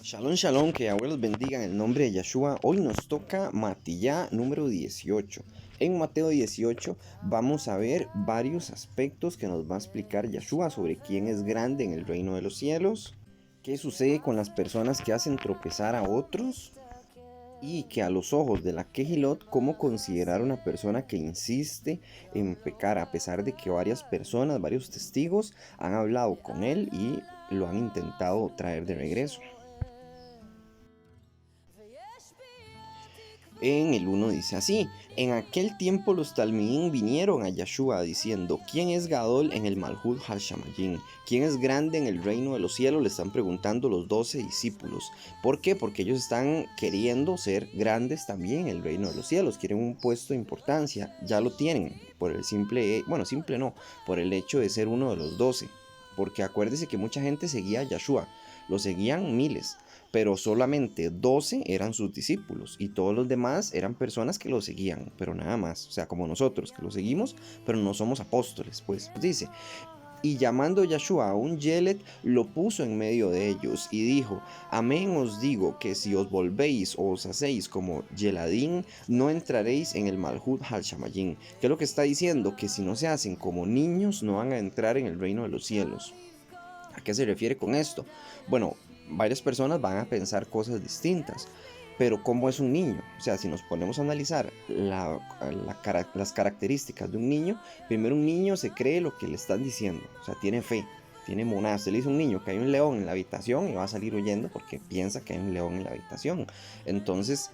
Shalom, shalom, que Yahweh los bendiga en el nombre de Yeshua. Hoy nos toca Matillá número 18. En Mateo 18 vamos a ver varios aspectos que nos va a explicar Yeshua sobre quién es grande en el reino de los cielos, qué sucede con las personas que hacen tropezar a otros y que a los ojos de la Kehilot, cómo considerar una persona que insiste en pecar a pesar de que varias personas, varios testigos han hablado con él y lo han intentado traer de regreso. En el 1 dice así: en aquel tiempo los Talmidim vinieron a Yeshua diciendo: ¿quién es Gadol en el Malhut Hashamayim? ¿Quién es grande en el reino de los cielos? Le están preguntando los 12 discípulos. ¿Por qué? Porque ellos están queriendo ser grandes también en el reino de los cielos. Quieren un puesto de importancia. Ya lo tienen por el simple, simple no, por el hecho de ser uno de los 12. Porque acuérdese que mucha gente seguía a Yeshua. Lo seguían miles, pero solamente 12 eran sus discípulos y todos los demás eran personas que lo seguían, pero nada más, o sea, como nosotros que lo seguimos, pero no somos apóstoles, pues dice: y llamando Yeshua a un Yelet, lo puso en medio de ellos y dijo: amén os digo que si os volvéis o os hacéis como Yeladín, no entraréis en el Malhut Hashamayim. ¿Qué es lo que está diciendo? Que si no se hacen como niños, no van a entrar en el reino de los cielos. ¿A qué se refiere con esto? Bueno, varias personas van a pensar cosas distintas, pero ¿cómo es un niño? O sea, si nos ponemos a analizar las características de un niño, primero un niño se cree lo que le están diciendo, o sea, tiene fe, tiene monada. Usted le dice a un niño que hay un león en la habitación y va a salir huyendo porque piensa que hay un león en la habitación. Entonces,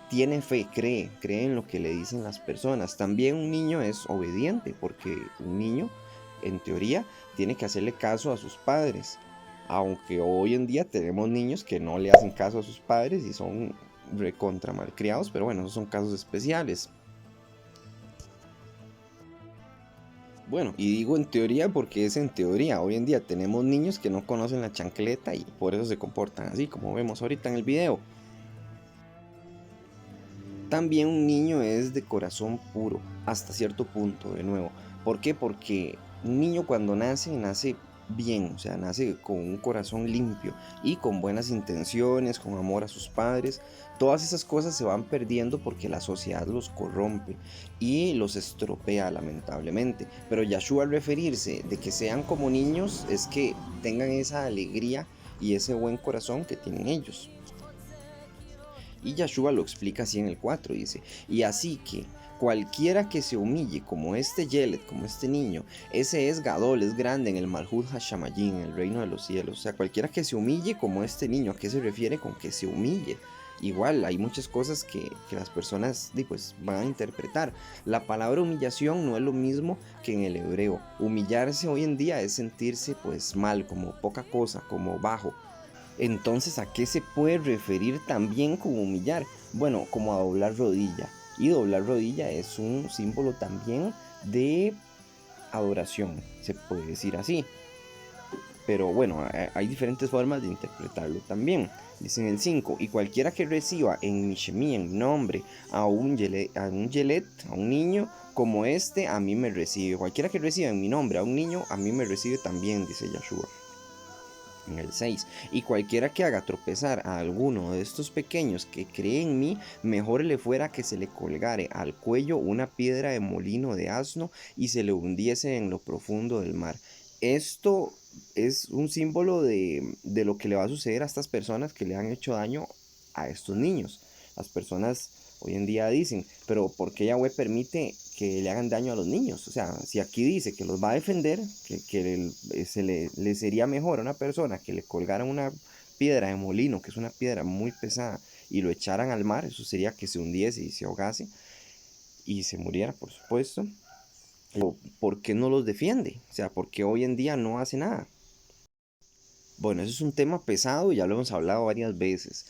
tiene fe, cree en lo que le dicen las personas. También un niño es obediente, porque un niño, en teoría, tiene que hacerle caso a sus padres. Aunque hoy en día tenemos niños que no le hacen caso a sus padres y son recontra malcriados, pero bueno, esos son casos especiales. Bueno, y digo en teoría porque es en teoría. Hoy en día tenemos niños que no conocen la chancleta y por eso se comportan así, como vemos ahorita en el video. También un niño es de corazón puro, hasta cierto punto, de nuevo. ¿Por qué? Porque un niño cuando nace bien, o sea, nace con un corazón limpio y con buenas intenciones, con amor a sus padres. Todas esas cosas se van perdiendo porque la sociedad los corrompe y los estropea, lamentablemente. Pero Yeshua, al referirse de que sean como niños, es que tengan esa alegría y ese buen corazón que tienen ellos. Y Yeshua lo explica así en el 4, dice: y así que cualquiera que se humille como este Yelet, como este niño, ese es Gadol, es grande en el Malhut Hashamayim, en el reino de los cielos. O sea, cualquiera que se humille como este niño. ¿A qué se refiere con que se humille? Igual, hay muchas cosas que las personas pues, van a interpretar. La palabra humillación no es lo mismo que en el hebreo. Humillarse hoy en día es sentirse pues mal, como poca cosa, como bajo. Entonces, ¿a qué se puede referir también como humillar? Bueno, como a doblar rodilla. Y doblar rodilla es un símbolo también de adoración, se puede decir así. Pero bueno, hay diferentes formas de interpretarlo también. Dice en el 5: y cualquiera que reciba en mi Shemí, en mi nombre, a un yelet, a un niño como este, a mí me recibe. Cualquiera que reciba en mi nombre a un niño, a mí me recibe también, dice Yeshua. En el 6: y cualquiera que haga tropezar a alguno de estos pequeños que cree en mí, mejor le fuera que se le colgare al cuello una piedra de molino de asno y se le hundiese en lo profundo del mar. Esto es un símbolo de lo que le va a suceder a estas personas que le han hecho daño a estos niños. Las personas hoy en día dicen: pero ¿por qué Yahweh permite que le hagan daño a los niños? O sea, si aquí dice que los va a defender, que le sería mejor a una persona que le colgaran una piedra de molino, que es una piedra muy pesada, y lo echaran al mar, eso sería que se hundiese y se ahogase y se muriera, por supuesto. ¿O por qué no los defiende? O sea, ¿por qué hoy en día no hace nada? Bueno, eso es un tema pesado y ya lo hemos hablado varias veces.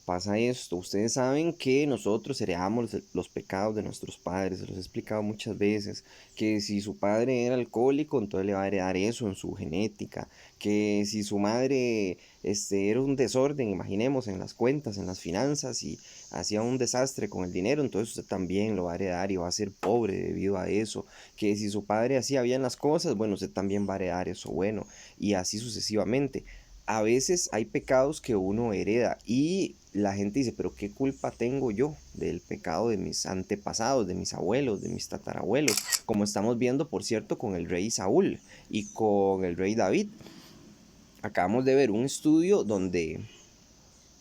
Pasa esto: ustedes saben que nosotros heredamos los pecados de nuestros padres. Se los he explicado muchas veces, que si su padre era alcohólico, entonces le va a heredar eso en su genética. Que si su madre era un desorden, imaginemos, en las cuentas, en las finanzas, y hacía un desastre con el dinero, entonces usted también lo va a heredar y va a ser pobre debido a eso. Que si su padre hacía bien las cosas, bueno, usted también va a heredar eso bueno, y así sucesivamente. a veces hay pecados que uno hereda y la gente dice, pero ¿qué culpa tengo yo del pecado de mis antepasados, de mis abuelos, de mis tatarabuelos? Como estamos viendo, por cierto, con el rey Saúl y con el rey David. Acabamos de ver un estudio donde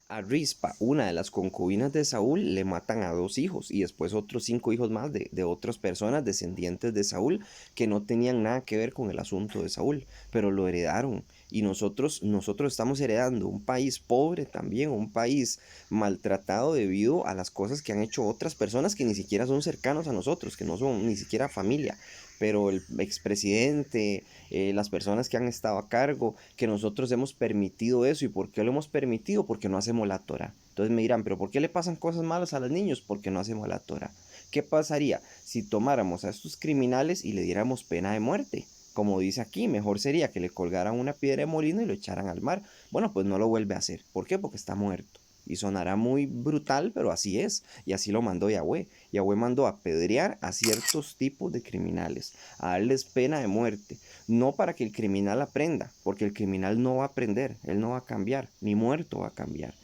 a Rispa, una de las concubinas de Saúl, le matan a 2 hijos y después otros 5 hijos más de otras personas descendientes de Saúl que no tenían nada que ver con el asunto de Saúl, pero lo heredaron. Y nosotros estamos heredando un país pobre también, un país maltratado debido a las cosas que han hecho otras personas que ni siquiera son cercanos a nosotros, que no son ni siquiera familia. Pero el expresidente, las personas que han estado a cargo, que nosotros hemos permitido eso. ¿Y por qué lo hemos permitido? Porque no hacemos la Torah. Entonces me dirán, ¿pero por qué le pasan cosas malas a los niños? Porque no hacemos la Torah. ¿Qué pasaría si tomáramos a estos criminales y le diéramos pena de muerte? Como dice aquí, mejor sería que le colgaran una piedra de molino y lo echaran al mar. Bueno, pues no lo vuelve a hacer. ¿Por qué? Porque está muerto. Y sonará muy brutal, pero así es. Y así lo mandó Yahweh. Yahweh mandó a apedrear a ciertos tipos de criminales, a darles pena de muerte. No para que el criminal aprenda, porque el criminal no va a aprender, él no va a cambiar, ni muerto va a cambiar.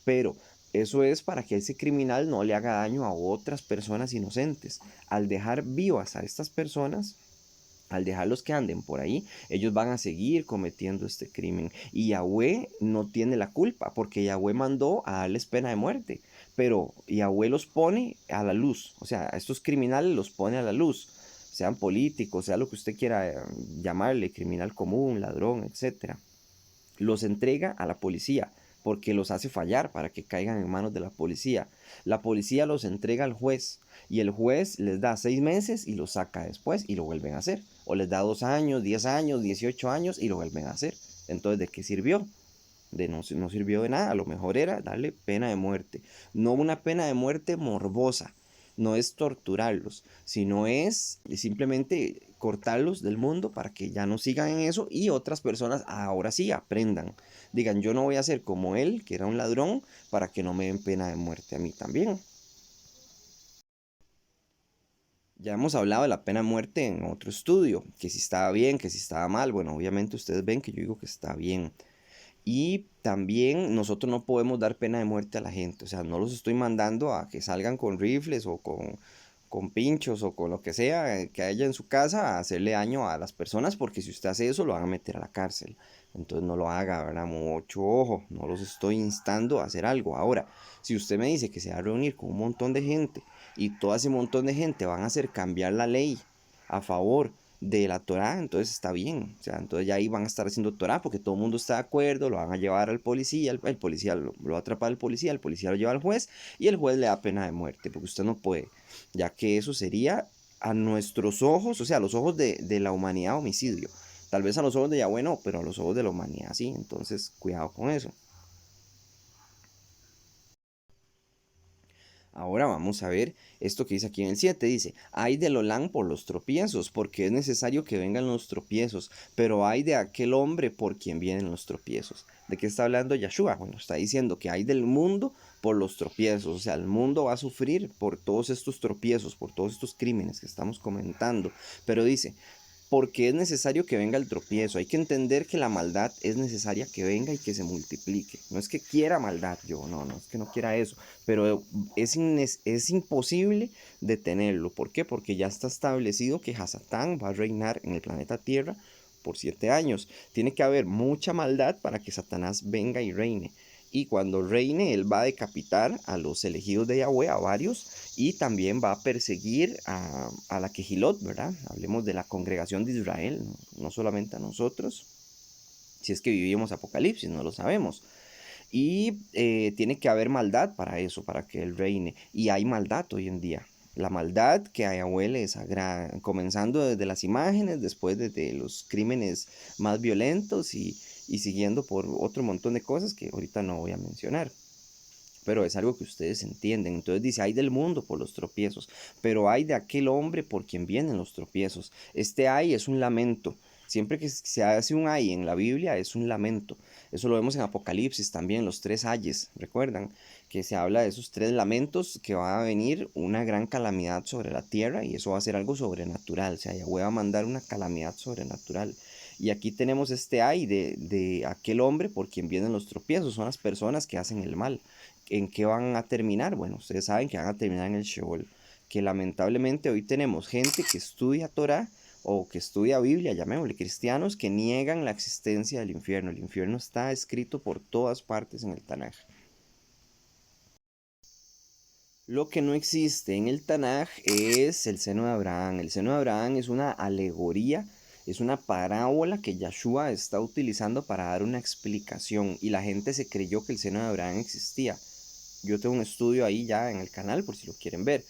Pero eso es para que ese criminal no le haga daño a otras personas inocentes. Al dejar vivas a estas personas, al dejarlos que anden por ahí, ellos van a seguir cometiendo este crimen. Y Yahweh no tiene la culpa, porque Yahweh mandó a darles pena de muerte. Pero Yahweh los pone a la luz. O sea, a estos criminales los pone a la luz. Sean políticos, sea lo que usted quiera llamarle, criminal común, ladrón, etcétera, los entrega a la policía porque los hace fallar para que caigan en manos de la policía. La policía los entrega al juez y el juez les da 6 meses y los saca después y lo vuelven a hacer. O les da 2 años, 10 años, 18 años y lo vuelven a hacer. Entonces, ¿de qué sirvió? No sirvió de nada. A lo mejor era darle pena de muerte. No una pena de muerte morbosa. No es torturarlos, sino es simplemente cortarlos del mundo para que ya no sigan en eso y otras personas ahora sí aprendan. Digan, yo no voy a ser como él, que era un ladrón, para que no me den pena de muerte a mí también. Ya hemos hablado de la pena de muerte en otro estudio, que si estaba bien, que si estaba mal. Bueno, obviamente ustedes ven que yo digo que está bien. Y también nosotros no podemos dar pena de muerte a la gente. O sea, no los estoy mandando a que salgan con rifles o con pinchos o con lo que sea que haya en su casa a hacerle daño a las personas, porque si usted hace eso lo van a meter a la cárcel. Entonces no lo haga, ¿verdad? Mucho ojo, no los estoy instando a hacer algo. Ahora, si usted me dice que se va a reunir con un montón de gente y todo ese montón de gente van a hacer cambiar la ley a favor de la Torá, entonces está bien. O sea, entonces ya ahí van a estar haciendo Torá porque todo el mundo está de acuerdo, lo van a llevar al policía, el policía lo va a atrapar al policía, el policía lo lleva al juez y el juez le da pena de muerte, porque usted no puede, ya que eso sería a nuestros ojos, o sea, a los ojos de la humanidad homicidio. Tal vez a los ojos de Yahweh no, pero a los ojos de la humanidad sí, entonces cuidado con eso. Ahora vamos a ver esto que dice aquí en el 7. Dice, hay del Olán por los tropiezos, porque es necesario que vengan los tropiezos, pero hay de aquel hombre por quien vienen los tropiezos. ¿De qué está hablando Yeshua? Bueno, está diciendo que hay del mundo por los tropiezos, o sea, el mundo va a sufrir por todos estos tropiezos, por todos estos crímenes que estamos comentando, pero dice, porque es necesario que venga el tropiezo. Hay que entender que la maldad es necesaria que venga y que se multiplique. No es que quiera maldad yo, no es que no quiera eso, pero es imposible detenerlo. ¿Por qué? Porque ya está establecido que Hasatán va a reinar en el planeta Tierra por 7 años. Tiene que haber mucha maldad para que Satanás venga y reine. Y cuando reine, él va a decapitar a los elegidos de Yahweh, a varios, y también va a perseguir a la Quejilot, ¿verdad? Hablemos de la congregación de Israel, no solamente a nosotros, si es que vivimos Apocalipsis, no lo sabemos. Y tiene que haber maldad para eso, para que él reine. Y hay maldad hoy en día. La maldad que a Yahweh le desagrada, comenzando desde las imágenes, después desde los crímenes más violentos y siguiendo por otro montón de cosas que ahorita no voy a mencionar, pero es algo que ustedes entienden. Entonces dice, hay del mundo por los tropiezos, pero hay de aquel hombre por quien vienen los tropiezos. Este hay es un lamento. Siempre que se hace un hay en la Biblia es un lamento. Eso lo vemos en Apocalipsis también, los 3 ayes. ¿Recuerdan? Que se habla de esos 3 lamentos, que va a venir una gran calamidad sobre la tierra y eso va a ser algo sobrenatural. O sea, Yahweh va a mandar una calamidad sobrenatural. Y aquí tenemos este ay de aquel hombre por quien vienen los tropiezos, son las personas que hacen el mal. ¿En qué van a terminar? Bueno, ustedes saben que van a terminar en el Sheol, que lamentablemente hoy tenemos gente que estudia Torah o que estudia Biblia, llamémosle cristianos, que niegan la existencia del infierno. El infierno está escrito por todas partes en el Tanaj. Lo que no existe en el Tanaj es el seno de Abraham. El seno de Abraham es una alegoría, es una parábola que Yahshua está utilizando para dar una explicación y la gente se creyó que el seno de Abraham existía. Yo tengo un estudio ahí ya en el canal por si lo quieren ver.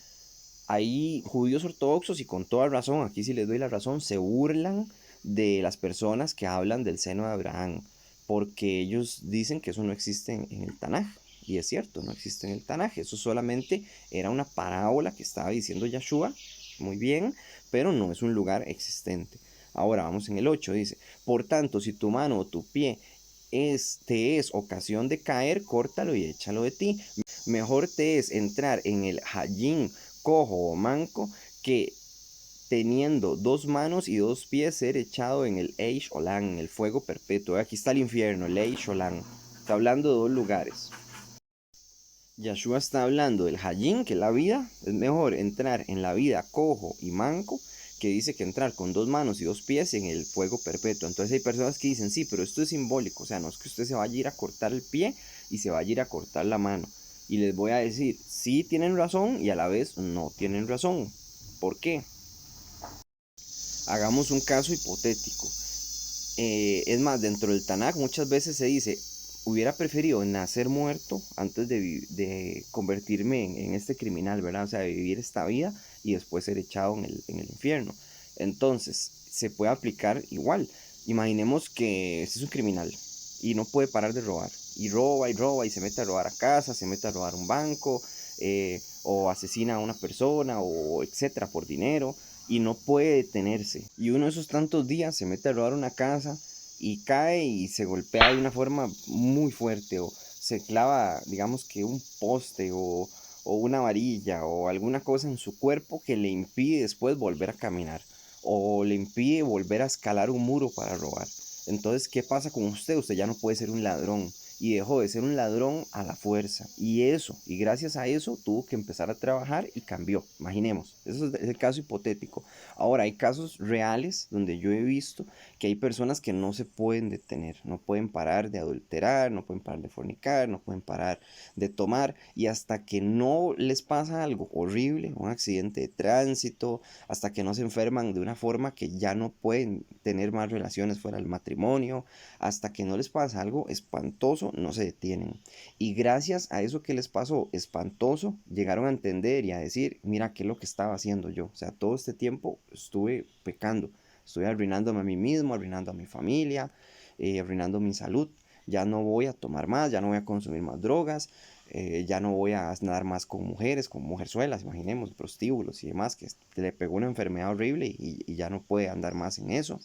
Hay judíos ortodoxos y con toda razón, aquí sí les doy la razón, se burlan de las personas que hablan del seno de Abraham, porque ellos dicen que eso no existe en el Tanaj. Y es cierto, no existe en el Tanaj. Eso solamente era una parábola que estaba diciendo Yahshua, muy bien, pero no es un lugar existente. Ahora vamos en el 8, dice, por tanto, si tu mano o tu pie te es ocasión de caer, córtalo y échalo de ti. Mejor te es entrar en el Hayim cojo o manco que teniendo dos manos y dos pies ser echado en el Eish Olam, en el fuego perpetuo. Aquí está el infierno, el Eish Olam. Está hablando de dos lugares. Yahshua está hablando del Hayim, que es la vida. Es mejor entrar en la vida cojo y manco que dice que entrar con dos manos y dos pies en el fuego perpetuo. Entonces hay personas que dicen, sí, pero esto es simbólico. O sea, no es que usted se vaya a ir a cortar el pie y se vaya a ir a cortar la mano. Y les voy a decir, sí tienen razón y a la vez no tienen razón. ¿Por qué? Hagamos un caso hipotético. Es más, dentro del Tanakh muchas veces se dice, hubiera preferido nacer muerto antes de convertirme en este criminal, ¿verdad? O sea, de vivir esta vida y después ser echado en el infierno. Entonces, se puede aplicar igual. Imaginemos que este es un criminal y no puede parar de robar. Y roba y se mete a robar a casa, se mete a robar un banco, o asesina a una persona, o etcétera, por dinero y no puede detenerse. Y uno de esos tantos días se mete a robar una casa y cae y se golpea de una forma muy fuerte o se clava, digamos que un poste o una varilla o alguna cosa en su cuerpo que le impide después volver a caminar o le impide volver a escalar un muro para robar. Entonces, ¿qué pasa con usted? Usted ya no puede ser un ladrón y dejó de ser un ladrón a la fuerza. Y gracias a eso, tuvo que empezar a trabajar y cambió. Imaginemos, eso es el caso hipotético. Ahora, hay casos reales donde yo he visto que hay personas que no se pueden detener, no pueden parar de adulterar, no pueden parar de fornicar, no pueden parar de tomar, y hasta que no les pasa algo horrible, un accidente de tránsito, hasta que no se enferman de una forma que ya no pueden tener más relaciones fuera del matrimonio, hasta que no les pasa algo espantoso, no se detienen. Y gracias a eso que les pasó espantoso, llegaron a entender y a decir, mira qué es lo que estaba haciendo yo. O sea, todo este tiempo estuve pecando, estuve arruinándome a mí mismo, arruinando a mi familia, arruinando mi salud. Ya no voy a tomar más, ya no voy a consumir más drogas, ya no voy a nadar más con mujerzuelas, imaginemos, prostíbulos y demás, que le pegó una enfermedad horrible y ya no puede andar más en eso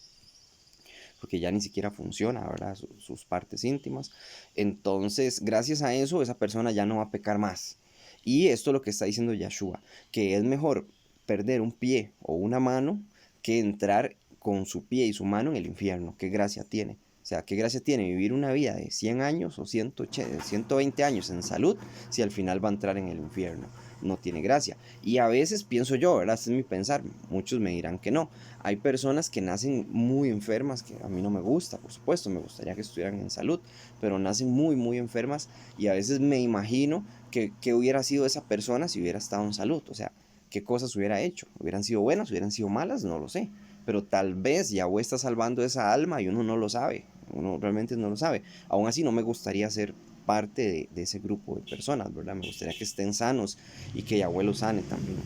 porque ya ni siquiera funciona, ¿verdad? Sus partes íntimas. Entonces, gracias a eso, esa persona ya no va a pecar más. Y esto es lo que está diciendo Yahshua, que es mejor perder un pie o una mano que entrar con su pie y su mano en el infierno. ¿Qué gracia tiene? O sea, ¿qué gracia tiene vivir una vida de 100 años o 120 años en salud si al final va a entrar en el infierno? No tiene gracia. Y a veces pienso yo, ¿verdad? Este es mi pensar. Muchos me dirán que no. Hay personas que nacen muy enfermas, que a mí no me gusta, por supuesto, me gustaría que estuvieran en salud, pero nacen muy, muy enfermas y a veces me imagino que hubiera sido esa persona si hubiera estado en salud. O sea, qué cosas hubiera hecho. ¿Hubieran sido buenas? ¿Hubieran sido malas? No lo sé. Pero tal vez Yahweh está salvando esa alma y uno no lo sabe. Uno realmente no lo sabe. Aún así no me gustaría ser parte de ese grupo de personas, ¿verdad? Me gustaría que estén sanos y que Yahweh los sane también.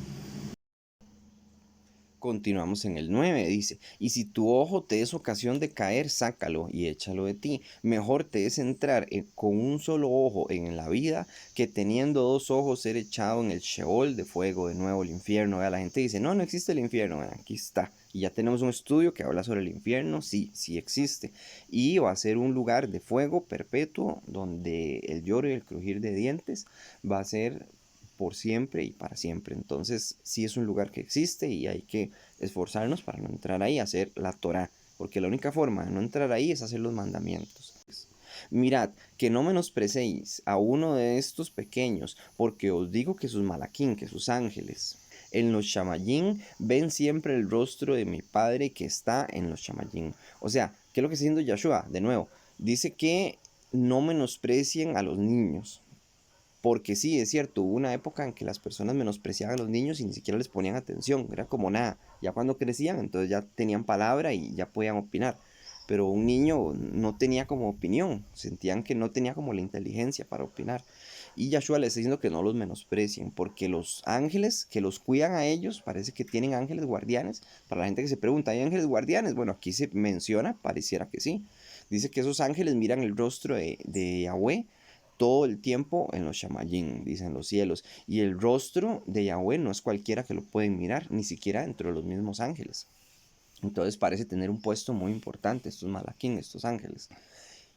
Continuamos en el 9, dice, y si tu ojo te es ocasión de caer, sácalo y échalo de ti. Mejor te es entrar con un solo ojo en la vida que teniendo dos ojos ser echado en el Sheol de fuego, de nuevo el infierno. La gente dice, no, no existe el infierno. Aquí está. Y ya tenemos un estudio que habla sobre el infierno. Sí, sí existe. Y va a ser un lugar de fuego perpetuo donde el lloro y el crujir de dientes va a ser por siempre y para siempre. Entonces, sí es un lugar que existe y hay que esforzarnos para no entrar ahí a hacer la Torah, porque la única forma de no entrar ahí es hacer los mandamientos. Mirad, que no menosprecéis a uno de estos pequeños, porque os digo que sus malaquín, que sus ángeles, en los chamayín ven siempre el rostro de mi Padre que está en los chamayín. O sea, ¿qué es lo que está diciendo Yahshua? De nuevo, dice que no menosprecien a los niños. Porque sí, es cierto, hubo una época en que las personas menospreciaban a los niños y ni siquiera les ponían atención, era como nada. Ya cuando crecían, entonces ya tenían palabra y ya podían opinar. Pero un niño no tenía como opinión, sentían que no tenía como la inteligencia para opinar. Y Yahshua les está diciendo que no los menosprecien, porque los ángeles que los cuidan a ellos, parece que tienen ángeles guardianes. Para la gente que se pregunta, ¿hay ángeles guardianes? Bueno, aquí se menciona, pareciera que sí. Dice que esos ángeles miran el rostro de Yahweh todo el tiempo en los shamayim, dicen los cielos. Y el rostro de Yahweh no es cualquiera que lo pueden mirar, ni siquiera dentro de los mismos ángeles. Entonces parece tener un puesto muy importante estos malaquín, estos ángeles.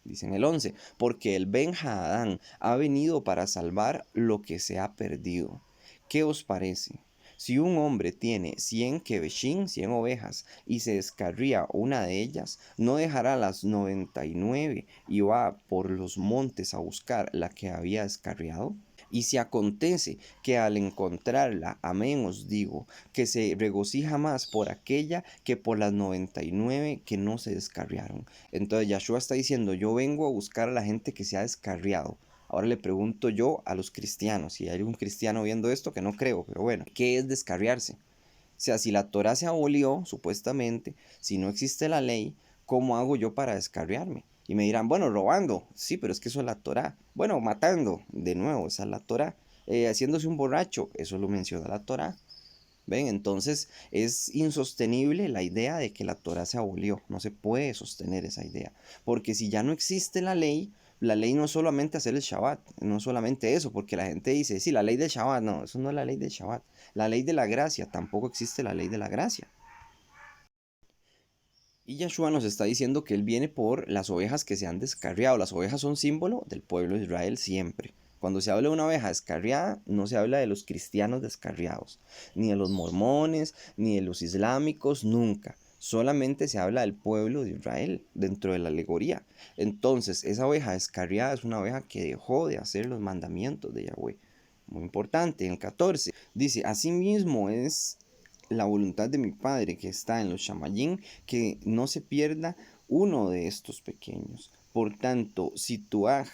Dicen el 11, porque el Ben Hadán ha venido para salvar lo que se ha perdido. ¿Qué os parece? Si un hombre tiene 100 kebeshín, 100 ovejas, y se descarría una de ellas, ¿no dejará las 99 y va por los montes a buscar la que había descarriado? Y si acontece que al encontrarla, amén os digo, que se regocija más por aquella que por las 99 que no se descarriaron. Entonces Yahshua está diciendo, yo vengo a buscar a la gente que se ha descarriado. Ahora le pregunto yo a los cristianos, si hay algún cristiano viendo esto, que no creo, pero bueno, ¿qué es descarriarse? O sea, si la Torah se abolió, supuestamente, si no existe la ley, ¿cómo hago yo para descarriarme? Y me dirán, bueno, robando. Sí, pero es que eso es la Torah. Bueno, matando. De nuevo, esa es la Torah. Haciéndose un borracho. Eso lo menciona la Torah. ¿Ven? Entonces es insostenible la idea de que la Torah se abolió. No se puede sostener esa idea. Porque si ya no existe la ley no es solamente hacer el Shabbat, no solamente eso, porque la gente dice, sí, la ley del Shabbat, no, eso no es la ley del Shabbat. La ley de la gracia, tampoco existe la ley de la gracia. Y Yahshua nos está diciendo que Él viene por las ovejas que se han descarriado. Las ovejas son símbolo del pueblo de Israel siempre. Cuando se habla de una oveja descarriada, no se habla de los cristianos descarriados, ni de los mormones, ni de los islámicos, nunca. Solamente se habla del pueblo de Israel dentro de la alegoría. Entonces, esa oveja descarriada es una oveja que dejó de hacer los mandamientos de Yahweh. Muy importante, en el 14 dice, asimismo es la voluntad de mi Padre que está en los Shamayim, que no se pierda uno de estos pequeños. Por tanto, si tu aj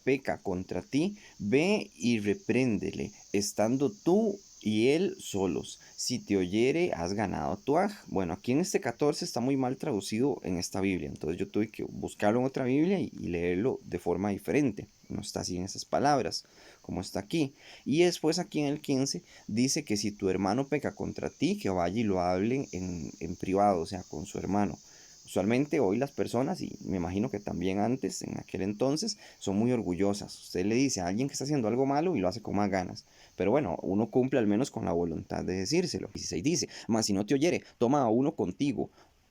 peca contra ti, ve y repréndele, estando tú y él solos. Si te oyere, has ganado tu aj. Bueno, aquí en este 14 está muy mal traducido en esta Biblia, entonces yo tuve que buscarlo en otra Biblia y leerlo de forma diferente. No está así en esas palabras, como está aquí. Y después aquí en el 15 dice que si tu hermano peca contra ti, que vaya y lo hablen en privado, o sea, con su hermano. Usualmente hoy las personas, y me imagino que también antes, en aquel entonces, son muy orgullosas. Usted le dice a alguien que está haciendo algo malo y lo hace con más ganas. Pero bueno, uno cumple al menos con la voluntad de decírselo. 16 dice, mas si no te oyere, toma a uno contigo,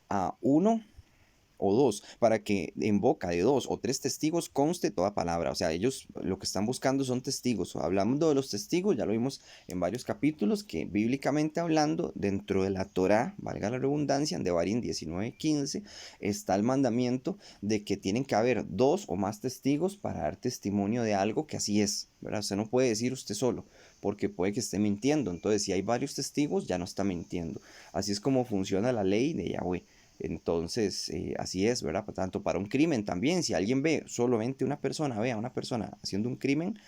a uno o dos, para que en boca de dos o tres testigos conste toda palabra. O sea, ellos lo que están buscando son testigos. Hablando de los testigos, ya lo vimos en varios capítulos, que bíblicamente hablando, dentro de la Torá, valga la redundancia, en Devarim 19:15, está el mandamiento de que tienen que haber dos o más testigos para dar testimonio de algo que así es, ¿verdad? Usted no puede decir usted solo, porque puede que esté mintiendo. Entonces, si hay varios testigos, ya no está mintiendo. Así es como funciona la ley de Yahweh. Entonces, así es, ¿verdad? Tanto para un crimen también, si alguien ve, solamente una persona ve a una persona haciendo un crimen,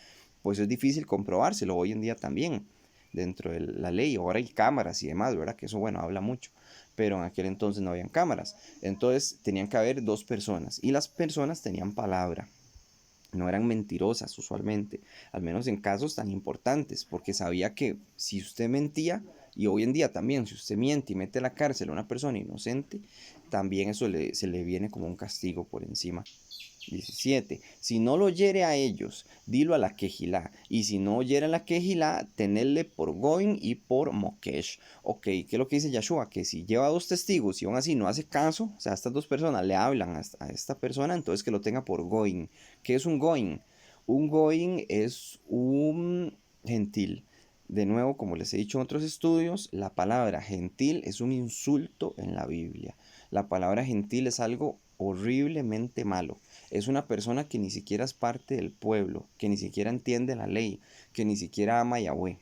pues es difícil comprobárselo hoy en día también, dentro de la ley. Ahora hay cámaras y demás, ¿verdad? Que eso, bueno, habla mucho. Pero en aquel entonces no habían cámaras. Entonces, tenían que haber dos personas. Y las personas tenían palabra. No eran mentirosas usualmente, al menos en casos tan importantes, porque sabía que si usted mentía, y hoy en día también, si usted miente y mete a la cárcel a una persona inocente, también eso se le viene como un castigo por encima. 17. Si no lo oyere a ellos, dilo a la quejilá. Y si no oyere a la quejilá, tenedle por goin y por mokesh. Ok, ¿qué es lo que dice Yahshua? Que si lleva dos testigos y aún así no hace caso, o sea, estas dos personas le hablan a esta persona, entonces que lo tenga por goin. ¿Qué es un goin? Un goin es un gentil. De nuevo, como les he dicho en otros estudios, la palabra gentil es un insulto en la Biblia. La palabra gentil es algo horriblemente malo. Es una persona que ni siquiera es parte del pueblo, que ni siquiera entiende la ley, que ni siquiera ama a Yahweh.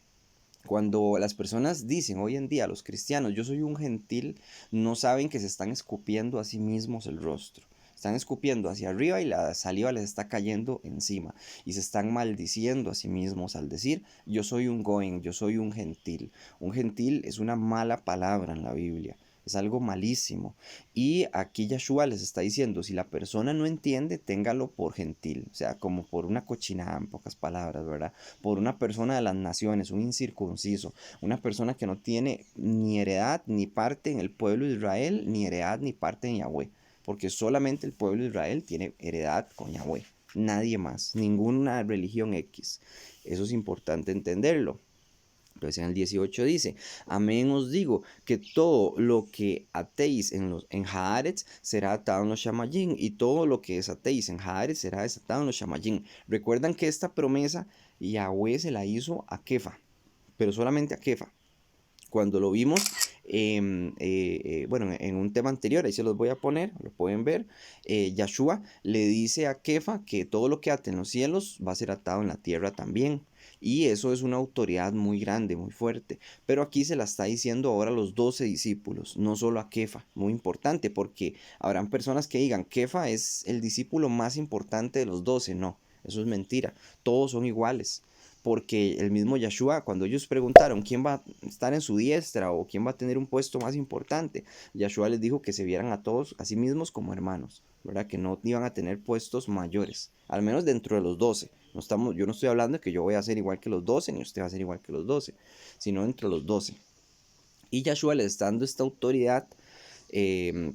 Cuando las personas dicen hoy en día, los cristianos, yo soy un gentil, no saben que se están escupiendo a sí mismos el rostro. Están escupiendo hacia arriba y la saliva les está cayendo encima. Y se están maldiciendo a sí mismos al decir, yo soy un goen, yo soy un gentil. Un gentil es una mala palabra en la Biblia. Es algo malísimo. Y aquí Yeshua les está diciendo, si la persona no entiende, téngalo por gentil. O sea, como por una cochinada, en pocas palabras, ¿verdad? Por una persona de las naciones, un incircunciso, una persona que no tiene ni heredad ni parte en el pueblo de Israel, ni heredad ni parte en Yahweh, porque solamente el pueblo de Israel tiene heredad con Yahweh, nadie más, ninguna religión X. Eso es importante entenderlo. Entonces en el 18 dice, amén os digo que todo lo que atéis en Haaretz será atado en los Shamayim, y todo lo que desatéis en Haaretz será desatado en los Shamayim. Recuerdan que esta promesa Yahweh se la hizo a Kefa, pero solamente a Kefa. Cuando lo vimos, bueno, en un tema anterior, ahí se los voy a poner, lo pueden ver, Yahshua le dice a Kefa que todo lo que ate en los cielos va a ser atado en la tierra también. Y eso es una autoridad muy grande, muy fuerte. Pero aquí se la está diciendo ahora a los 12 discípulos, no solo a Kefa. Muy importante, porque habrán personas que digan, Kefa es el discípulo más importante de los 12. No, eso es mentira. Todos son iguales, porque el mismo Yeshua, cuando ellos preguntaron quién va a estar en su diestra o quién va a tener un puesto más importante, Yeshua les dijo que se vieran a todos a sí mismos como hermanos, ¿verdad? Que no iban a tener puestos mayores, al menos dentro de los 12. Yo no estoy hablando de que yo voy a ser igual que los 12, ni usted va a ser igual que los 12, sino entre los 12. Y Yeshua les está dando esta autoridad,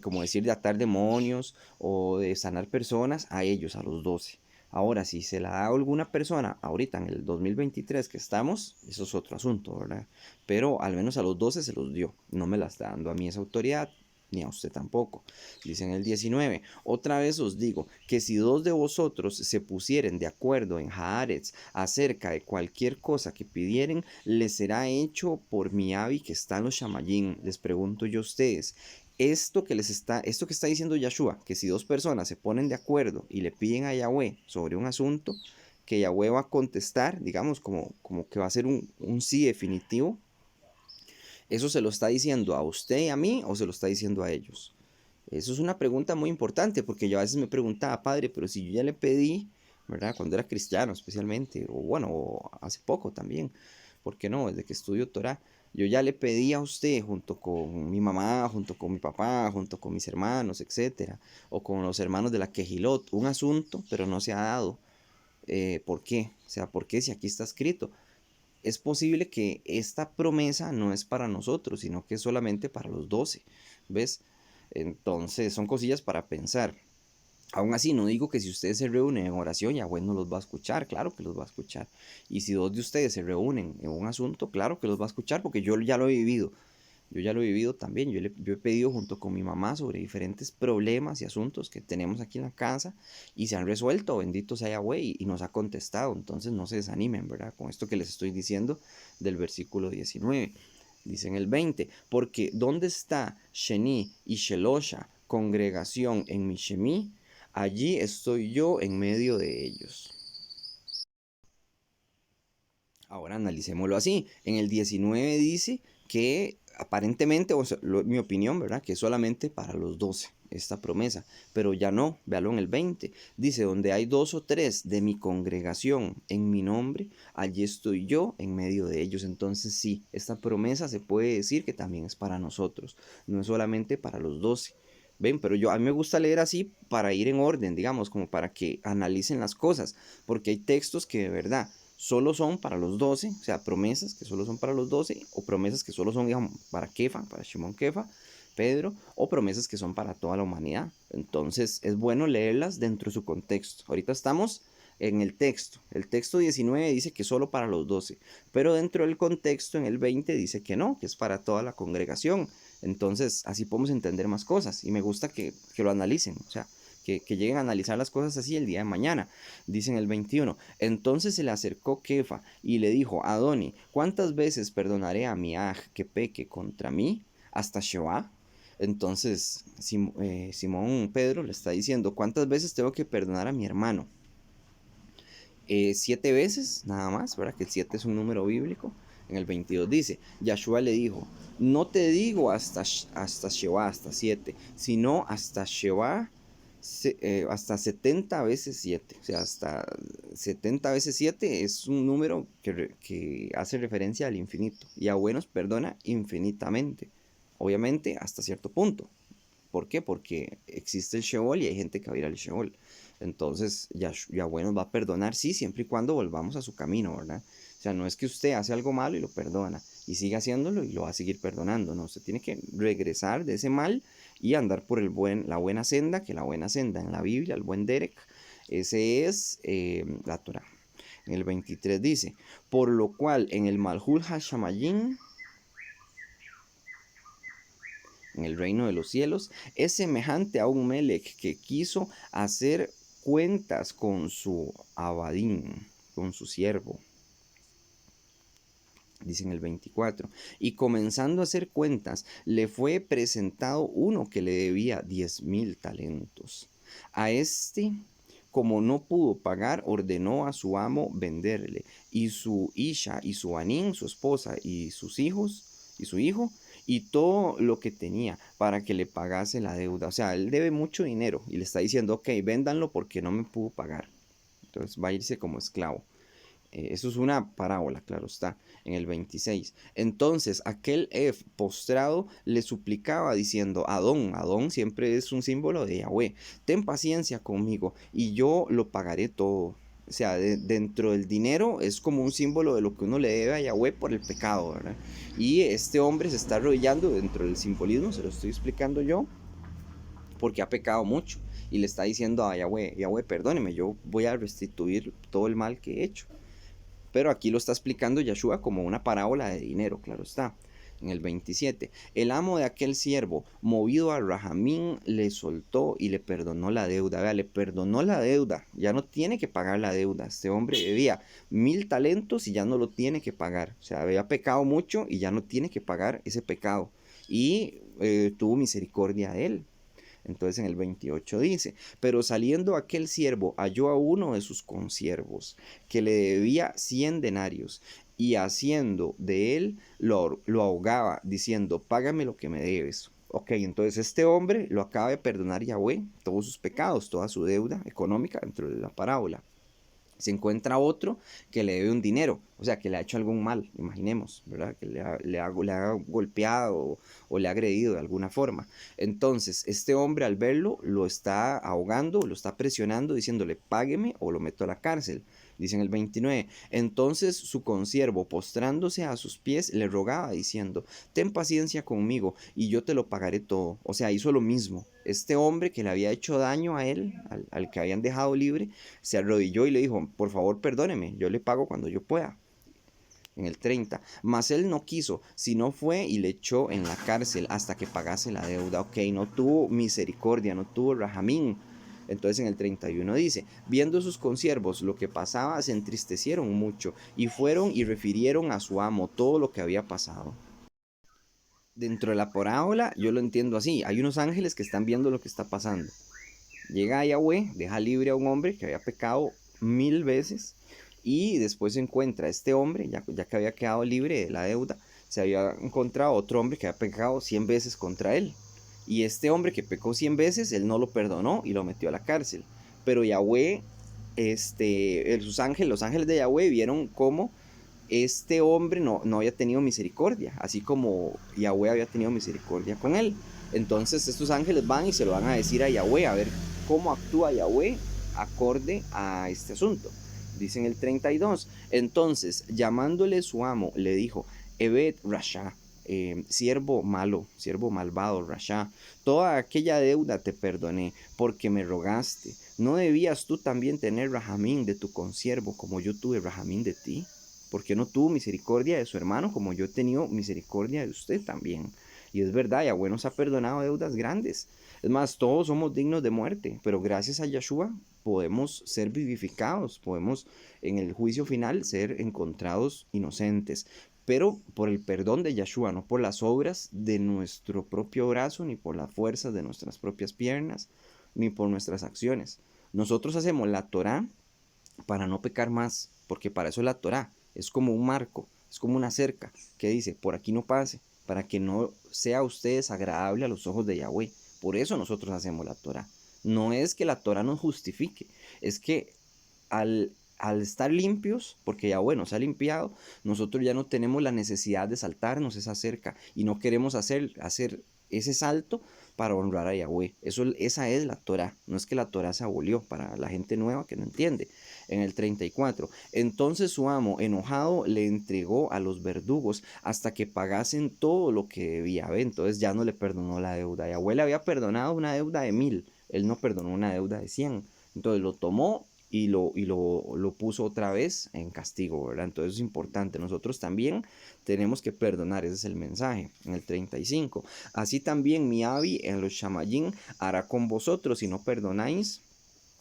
como decir, de atar demonios o de sanar personas a ellos, a los 12. Ahora, si se la da a alguna persona ahorita en el 2023 que estamos, eso es otro asunto, ¿verdad? Pero al menos a los 12 se los dio. No me la está dando a mí esa autoridad, ni a usted tampoco. Dice en el 19, otra vez os digo, que si dos de vosotros se pusieren de acuerdo en Haaretz acerca de cualquier cosa que pidieren, les será hecho por mi Abi que está en los Shamayim. Les pregunto yo a ustedes, esto que está diciendo Yeshua, que si dos personas se ponen de acuerdo y le piden a Yahweh sobre un asunto, que Yahweh va a contestar, digamos, como que va a ser un sí definitivo, ¿eso se lo está diciendo a usted y a mí o se lo está diciendo a ellos? Eso es una pregunta muy importante, porque yo a veces me preguntaba, padre, pero si yo ya le pedí, ¿verdad? Cuando era cristiano especialmente, o bueno, hace poco también, ¿por qué no? Desde que estudio Torah, yo ya le pedí a usted, junto con mi mamá, junto con mi papá, junto con mis hermanos, etcétera, o con los hermanos de la Quejilot, un asunto, pero no se ha dado. ¿Por qué? O sea, ¿por qué si aquí está escrito? Es posible que esta promesa no es para nosotros, sino que es solamente para los 12, ¿ves? Entonces son cosillas para pensar. Aún así, no digo que si ustedes se reúnen en oración, Yahweh no los va a escuchar, claro que los va a escuchar. Y si dos de ustedes se reúnen en un asunto, claro que los va a escuchar, porque yo ya lo he vivido. Yo ya lo he vivido también. Yo he pedido junto con mi mamá sobre diferentes problemas y asuntos que tenemos aquí en la casa y se han resuelto. Bendito sea Yahweh y nos ha contestado. Entonces no se desanimen, ¿verdad? Con esto que les estoy diciendo del versículo 19. Dice en el 20, porque ¿dónde está Sheni y Shelosha, congregación en mi Shemi? Allí estoy yo en medio de ellos. Ahora analicémoslo así. En el 19 dice que aparentemente, o sea, mi opinión, ¿verdad? Que es solamente para los 12 esta promesa. Pero ya no, véalo en el 20. Dice, donde hay dos o tres de mi congregación en mi nombre, allí estoy yo en medio de ellos. Entonces sí, esta promesa se puede decir que también es para nosotros. No es solamente para los 12. Ven, pero a mí me gusta leer así para ir en orden, digamos, como para que analicen las cosas, porque hay textos que de verdad solo son para los 12, o sea, promesas que solo son para los 12, o promesas que solo son, digamos, para Kefa, para Shimon Kefa, Pedro, o promesas que son para toda la humanidad. Entonces es bueno leerlas dentro de su contexto. Ahorita estamos en el texto. El texto 19 dice que solo para los 12, pero dentro del contexto en el 20 dice que no, que es para toda la congregación. Entonces así podemos entender más cosas y me gusta que lo analicen, o sea, que lleguen a analizar las cosas así el día de mañana. Dice en el 21, entonces se le acercó Kefa y le dijo, Adoni, ¿cuántas veces perdonaré a mi aj que peque contra mí? ¿Hasta Sheol? Entonces Simón Pedro le está diciendo, ¿cuántas veces tengo que perdonar a mi hermano? 7 veces, nada más, ¿verdad? Que el 7 es un número bíblico. En el 22 dice, Yahshua le dijo, no te digo hasta Sheba, hasta 7, sino hasta Sheba, hasta 70 veces 7. O sea, hasta 70 veces 7 es un número que hace referencia al infinito. Yahweh nos perdona infinitamente. Obviamente, hasta cierto punto. ¿Por qué? Porque existe el Sheol y hay gente que va a ir al Sheol. Entonces, Yahweh nos va a perdonar, sí, siempre y cuando volvamos a su camino, ¿verdad? O sea, no es que usted hace algo malo y lo perdona y sigue haciéndolo y lo va a seguir perdonando, no, usted tiene que regresar de ese mal y andar por la buena senda, que la buena senda en la Biblia, el buen Derek, ese es la Torah. En el 23 dice, por lo cual en el Malhul Hashamayim, en el reino de los cielos, es semejante a un Melech que quiso hacer cuentas con su abadín, con su siervo. Dice en el 24, y comenzando a hacer cuentas, le fue presentado uno que le debía 10,000 talentos. A este, como no pudo pagar, ordenó a su amo venderle, y su Isha, y su Anín, su esposa, y sus hijos, y su hijo, y todo lo que tenía, para que le pagase la deuda. O sea, él debe mucho dinero, y le está diciendo, ok, véndanlo porque no me pudo pagar. Entonces va a irse como esclavo. Eso es una parábola, claro está, en el 26. Entonces aquel Ef postrado le suplicaba diciendo, Adón, Adón siempre es un símbolo de Yahweh, ten paciencia conmigo y yo lo pagaré todo. O sea, dentro del dinero es como un símbolo de lo que uno le debe a Yahweh por el pecado, ¿verdad? Y este hombre se está arrodillando dentro del simbolismo, se lo estoy explicando yo, porque ha pecado mucho. Y le está diciendo a Yahweh, Yahweh, perdóneme, yo voy a restituir todo el mal que he hecho. Pero aquí lo está explicando Yahshua como una parábola de dinero, claro está. En el 27, el amo de aquel siervo, movido a Rahamín, le soltó y le perdonó la deuda. Vea, le perdonó la deuda. Ya no tiene que pagar la deuda. Este hombre debía 1,000 talentos y ya no lo tiene que pagar. O sea, había pecado mucho y ya no tiene que pagar ese pecado. Y tuvo misericordia de él. Entonces en el 28 dice, pero saliendo aquel siervo halló a uno de sus consiervos que le debía 100 denarios y haciendo de él lo ahogaba diciendo, págame lo que me debes. Ok, entonces este hombre lo acaba de perdonar Yahweh, todos sus pecados, toda su deuda económica dentro de la parábola. Se encuentra otro que le debe un dinero, o sea, que le ha hecho algún mal, imaginemos, ¿verdad? Que le ha golpeado o le ha agredido de alguna forma. Entonces, este hombre al verlo lo está ahogando, lo está presionando, diciéndole, págueme o lo meto a la cárcel. Dice en el 29, entonces su consiervo, postrándose a sus pies, le rogaba diciendo, ten paciencia conmigo y yo te lo pagaré todo. O sea, hizo lo mismo. Este hombre que le había hecho daño a él, al que habían dejado libre, se arrodilló y le dijo, por favor perdóneme, yo le pago cuando yo pueda. En el 30, mas él no quiso, sino fue y le echó en la cárcel hasta que pagase la deuda. Ok, no tuvo misericordia, no tuvo rahamín. Entonces en el 31 dice, viendo sus consiervos lo que pasaba, se entristecieron mucho y fueron y refirieron a su amo todo lo que había pasado. Dentro de la parábola yo lo entiendo así, hay unos ángeles que están viendo lo que está pasando. Llega Yahweh, deja libre a un hombre que había pecado 1,000 veces y después se encuentra a este hombre, ya que había quedado libre de la deuda, se había encontrado otro hombre que había pecado 100 veces contra él. Y este hombre que pecó 100 veces, él no lo perdonó y lo metió a la cárcel. Pero Yahweh, los ángeles de Yahweh vieron cómo este hombre no había tenido misericordia, así como Yahweh había tenido misericordia con él. Entonces estos ángeles van y se lo van a decir a Yahweh, a ver cómo actúa Yahweh acorde a este asunto. Dice en el 32, entonces llamándole su amo, le dijo, Evet Rasha, siervo malo, siervo malvado, Rasha, toda aquella deuda te perdoné porque me rogaste. ¿No debías tú también tener rahamín de tu consiervo como yo tuve rahamín de ti? Porque no tuvo misericordia de su hermano como yo he tenido misericordia de usted también. Y es verdad, Yahweh nos ha perdonado deudas grandes. Es más, todos somos dignos de muerte, pero gracias a Yahshua podemos ser vivificados, podemos en el juicio final ser encontrados inocentes. pero por el perdón de Yeshua, no por las obras de nuestro propio brazo, ni por las fuerzas de nuestras propias piernas, ni por nuestras acciones. Nosotros hacemos la Torá para no pecar más, porque para eso es la Torá, es como un marco, es como una cerca que dice, por aquí no pase, para que no sea a ustedes agradable a los ojos de Yahweh. Por eso nosotros hacemos la Torá. No es que la Torá nos justifique, es que al estar limpios, porque Yahweh nos ha limpiado, nosotros ya no tenemos la necesidad de saltarnos esa cerca y no queremos hacer ese salto para honrar a Yahweh. Esa es la Torah. No es que la Torah se abolió para la gente nueva que no entiende. En el 34, entonces su amo, enojado, le entregó a los verdugos hasta que pagasen todo lo que debía. Entonces ya no le perdonó la deuda. Yahweh le había perdonado una deuda de 1000. Él no perdonó una deuda de 100. Entonces lo tomó y lo puso otra vez en castigo, ¿verdad? Entonces es importante. Nosotros también tenemos que perdonar, ese es el mensaje. En el 35, así también mi Abi en los Shamayín hará con vosotros si no perdonáis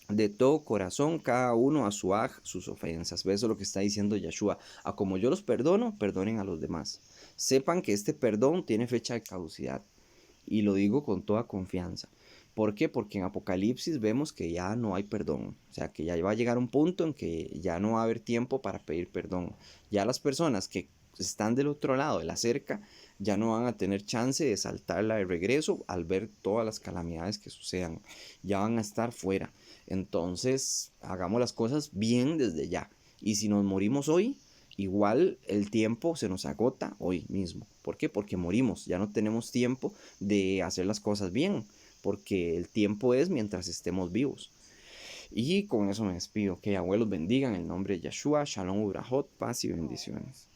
de todo corazón cada uno a su sus ofensas. ¿Ves? Eso es lo que está diciendo Yeshua. A como yo los perdono, perdonen a los demás. Sepan que este perdón tiene fecha de caducidad. Y lo digo con toda confianza. ¿Por qué? Porque en Apocalipsis vemos que ya no hay perdón. O sea, que ya va a llegar un punto en que ya no va a haber tiempo para pedir perdón. Ya las personas que están del otro lado de la cerca ya no van a tener chance de saltarla de regreso al ver todas las calamidades que sucedan. Ya van a estar fuera. Entonces, hagamos las cosas bien desde ya. Y si nos morimos hoy, igual el tiempo se nos agota hoy mismo. ¿Por qué? Porque morimos. Ya no tenemos tiempo de hacer las cosas bien. Porque el tiempo es mientras estemos vivos. Y con eso me despido. Que Yahweh los bendiga en el nombre de Yeshua. Shalom, Ubrahot, paz y bendiciones.